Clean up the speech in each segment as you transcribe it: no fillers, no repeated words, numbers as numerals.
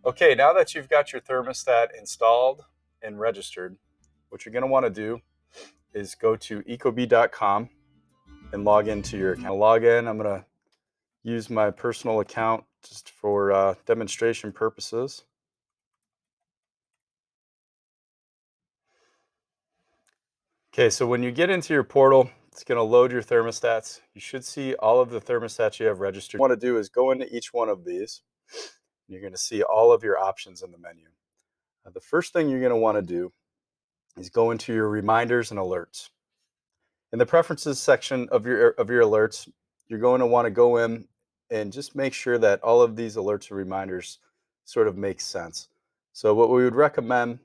Okay, now that you've got your thermostat installed and registered, what you're going to want to do is go to ecobee.com and log into your account. Log in. I'm going to use my personal account just for demonstration purposes. Okay, so when you get into your portal, it's going to load your thermostats. You should see all of the thermostats you have registered. What you want to do is go into each one of these. You're going to see all of your options in the menu. The first thing you're going to want to do is go into your reminders and alerts. In the preferences section of your alerts, you're going to want to go in and just make sure that all of these alerts and reminders sort of make sense. So what we would recommend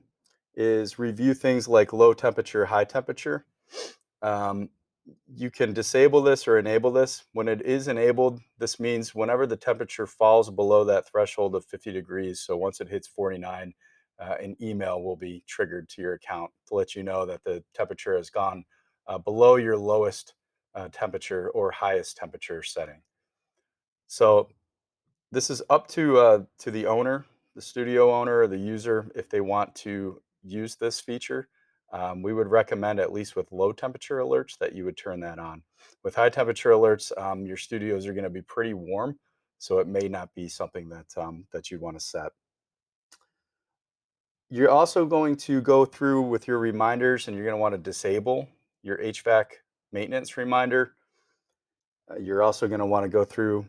is review things like low temperature, high temperature. Um, you can disable this or enable this. When it is enabled, this means whenever the temperature falls below that threshold of 50 degrees, so once it hits 49, an email will be triggered to your account to let you know that the temperature has gone below your lowest temperature or highest temperature setting. So this is up to the owner, the studio owner, or the user if they want to use this feature. We would recommend, at least with low temperature alerts, that you would turn that on. With high temperature alerts, your studios are going to be pretty warm, so it may not be something that you want to set. You're also going to go through with your reminders, and you're going to want to disable your HVAC maintenance reminder. You're also going to want to go through,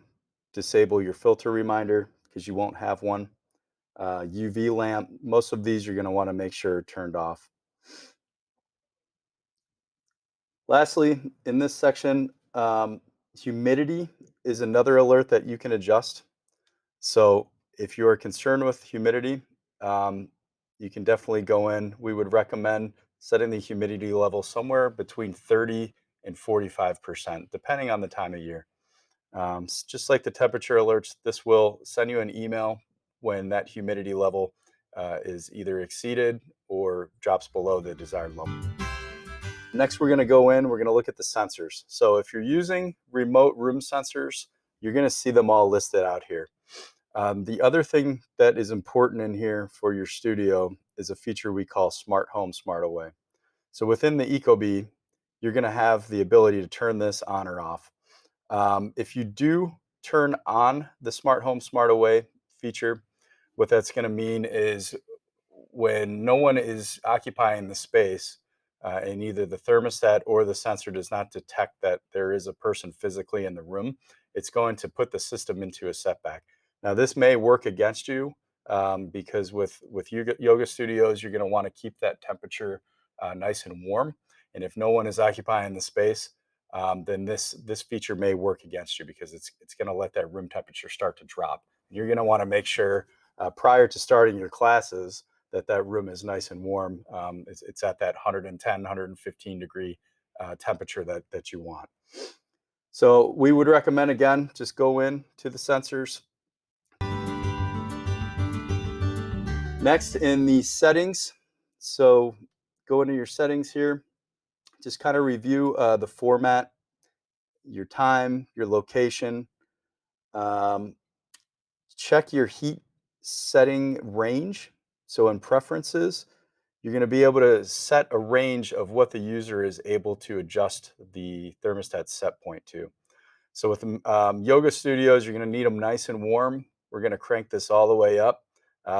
disable your filter reminder because you won't have one. UV lamp, most of these you're going to want to make sure are turned off. Lastly, in this section, humidity is another alert that you can adjust. So if you are concerned with humidity, um, you can definitely go in. We would recommend setting the humidity level somewhere between 30 and 45%, depending on the time of year. Just like the temperature alerts, this will send you an email when that humidity level is either exceeded or drops below the desired level. Next, we're going to go in, we're going to look at the sensors. So if you're using remote room sensors, you're going to see them all listed out here. The other thing that is important in here for your studio is a feature we call Smart Home, Smart Away. So within the Ecobee, you're going to have the ability to turn this on or off. If you do turn on the Smart Home, Smart Away feature, what that's going to mean is when no one is occupying the space, and either the thermostat or the sensor does not detect that there is a person physically in the room, it's going to put the system into a setback. Now, this may work against you because with yoga studios, you're going to want to keep that temperature nice and warm. And if no one is occupying the space, then this feature may work against you because it's going to let that room temperature start to drop. You're going to want to make sure prior to starting your classes that room is nice and warm. It's at that 110, 115 degree temperature that you want. So we would recommend, again, just go in to the sensors. Next, in the settings, so go into your settings here, just kind of review the format, your time, your location, um, check your heat setting range. So in preferences, you're going to be able to set a range of what the user is able to adjust the thermostat set point to. So with yoga studios, you're going to need them nice and warm. We're going to crank this all the way up.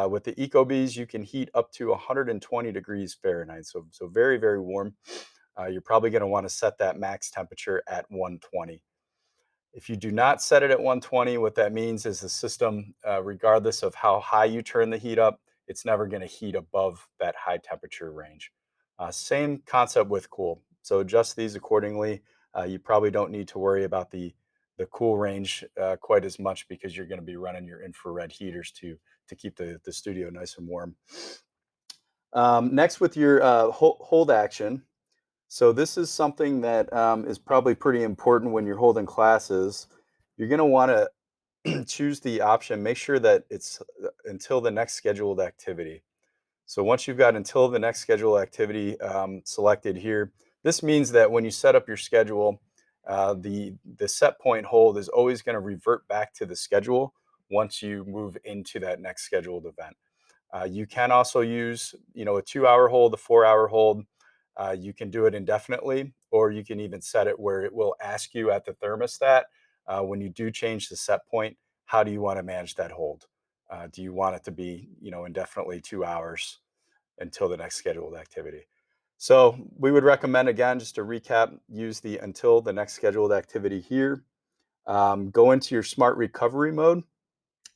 With the Ecobees, you can heat up to 120 degrees Fahrenheit, so very, very warm. You're probably going to want to set that max temperature at 120. If you do not set it at 120, what that means is the system, regardless of how high you turn the heat up, it's never going to heat above that high temperature range. Same concept with cool. So adjust these accordingly. You probably don't need to worry about the cool range quite as much because you're going to be running your infrared heaters to keep the studio nice and warm. Next, with your hold action. So this is something that is probably pretty important when you're holding classes. You're going to want to choose the option, make sure that it's until the next scheduled activity. So once you've got until the next scheduled activity selected here, this means that when you set up your schedule, the set point hold is always going to revert back to the schedule once you move into that next scheduled event. You can also use, a 2 hour hold, a 4 hour hold. You can do it indefinitely, or you can even set it where it will ask you at the thermostat when you do change the set point, how do you want to manage that hold? Do you want it to be, indefinitely 2 hours until the next scheduled activity? So we would recommend, again, just to recap, use the until the next scheduled activity here. Go into your smart recovery mode.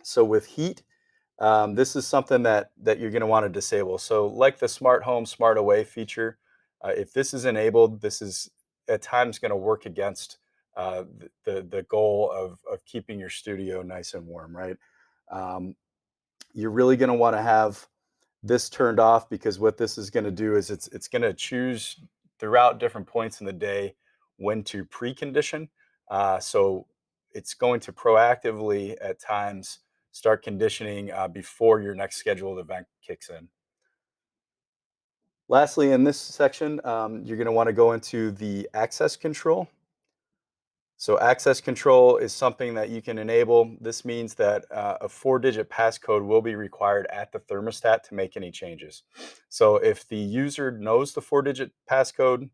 So with heat, this is something that you're going to want to disable. So like the smart home, smart away feature, if this is enabled, this is at times going to work against the goal of keeping your studio nice and warm, right? Um, you're really going to want to have this turned off, because what this is going to do is it's going to choose throughout different points in the day when to precondition. So it's going to proactively at times start conditioning before your next scheduled event kicks in. Lastly, in this section, you're going to want to go into the access control. So access control is something that you can enable. This means that a 4-digit passcode will be required at the thermostat to make any changes. So if the user knows the 4-digit passcode,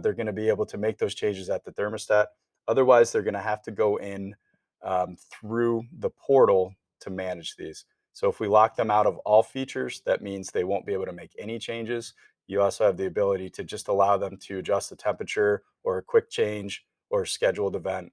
they're going to be able to make those changes at the thermostat. Otherwise, they're going to have to go in through the portal to manage these. So if we lock them out of all features, that means they won't be able to make any changes. You also have the ability to just allow them to adjust the temperature or a quick change or scheduled event